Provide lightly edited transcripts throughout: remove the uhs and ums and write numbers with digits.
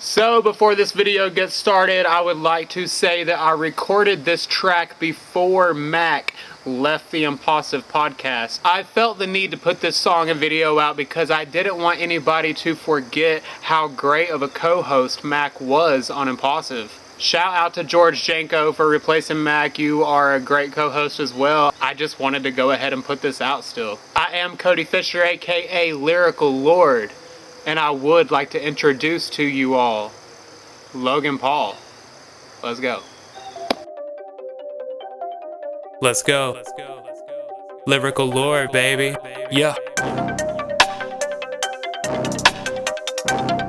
So before this video gets started, I would like to say that I recorded this track before Mac left the Impaulsive podcast. I felt the need to put this song and video out because I didn't want anybody to forget how great of a co-host Mac was on Impaulsive. Shout out to George Janko for replacing Mac. You are a great co-host as well. I just wanted to go ahead and put this out still. I am Cody Fisher, aka Lyrical Lord, and I would like to introduce to you all Logan Paul. Let's go. Let's go. Lyrical Lord, baby. Yeah.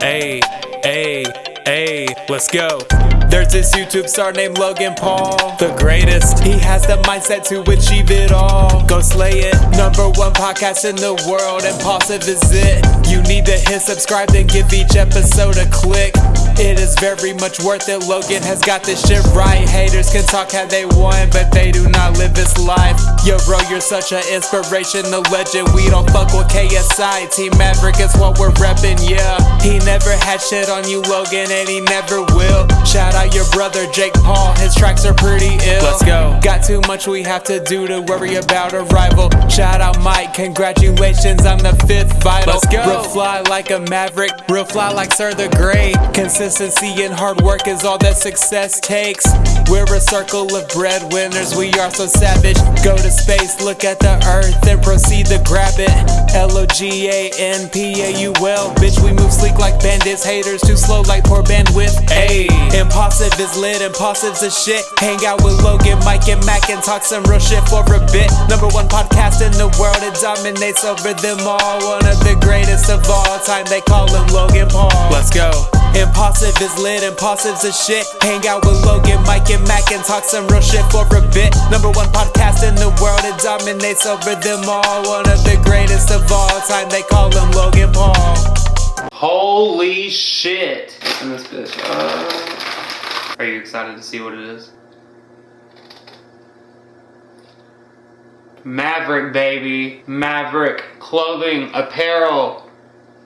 Hey, hey, hey, let's go. There's this YouTube star named Logan Paul, the greatest. He has the mindset to achieve it all. Go slay it. #1 podcast in the world, Impaulsive is it. You need to hit subscribe, then give each episode a click. It is very much worth it. Logan has got this shit right. Haters can talk how they want, but they do not live this life. Yo, bro, you're such an inspiration, a legend. We don't fuck with KSI. Team Maverick is what we're reppin', yeah. He never had shit on you, Logan, and he never will. Shout out your brother, Jake Paul. His tracks are pretty ill. Let's go. Got too much we have to do to worry about a rival. Shout out Mike, congratulations on the 5th vital. Let's go. Real fly like a maverick, real fly like Sir the Great. Consistency and hard work is all that success takes. We're a circle of breadwinners, we are so savage. Go to space, look at the earth, and proceed to grab it. LOGANPAUL, bitch, we move sleek like bandits. Haters too slow like poor bandwidth. Ayy, Impaulsive is lit, Impaulsive's a shit. Hang out with Logan, Mike, and Mac and talk some real shit for a bit. #1 podcast in the world, it dominates over them all. One of the greatest of all time, they call him Logan Paul. Let's go. Impaulsive is lit, Impaulsive's a shit. Hang out with Logan, Mike, and Mac and talk some real shit for a bit. #1 podcast in the world, it dominates over them all. One of the greatest of all time, they call him Logan Paul. Holy shit. And this bitch, are you excited to see what it is? Maverick, baby. Maverick clothing, apparel.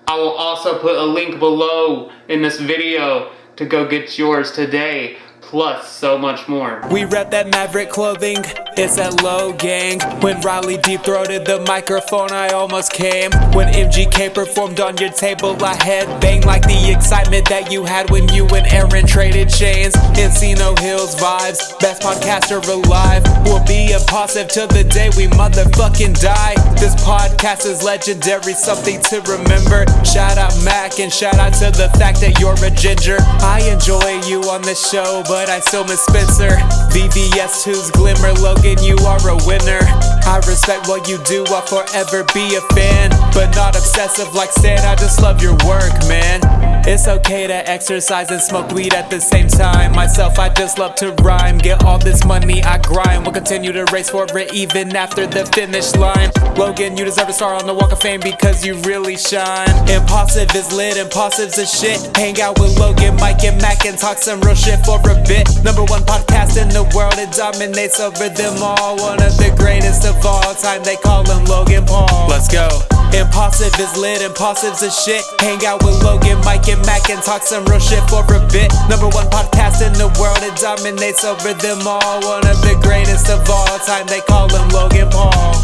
I will also put a link below in this video to go get yours today, plus so much more. We rep that Maverick clothing, it's that low gang. When Riley deep-throated the microphone, I almost came. When MGK performed on your table, I headbanged like the excitement that you had when you and Aaron traded chains. Encino Hills vibes, best podcaster alive. We'll be Impaulsive till the day we motherfucking die. This podcast is legendary, something to remember. Shout out Mac and shout out to the fact that you're a ginger. I enjoy you on the show, but I still miss Spencer. VVS2's Glimmer, Logan, you are a winner. I respect what you do, I'll forever be a fan. But not obsessive like Stan, I just love your work, man. It's okay to exercise and smoke weed at the same time. Myself, I just love to rhyme. Get all this money, I grind. We'll continue to race for it even after the finish line. Logan, you deserve a star on the Walk of Fame because you really shine. Impaulsive is lit, Impaulsive's a shit. Hang out with Logan, Mike, and Mac and talk some real shit for a bit. #1 podcast in the world, it dominates over them all. One of the greatest of all time, they call him Logan Paul. Let's go. Impaulsive is lit, Impaulsive's a shit. Hang out with Logan, Mike, and Mac and talk some real shit for a bit. #1 podcast in the world, it dominates over them all. One of the greatest of all time, they call him Logan Paul.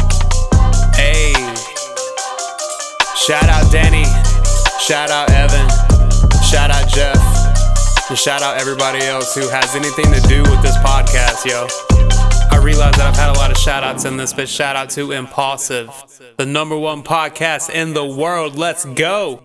Hey, shout out Danny, shout out Evan, shout out Jeff, and shout out everybody else who has anything to do with this podcast, yo. I realize that I've had a lot of shout outs in this, but shout out to Impaulsive, the #1 podcast in the world. Let's go.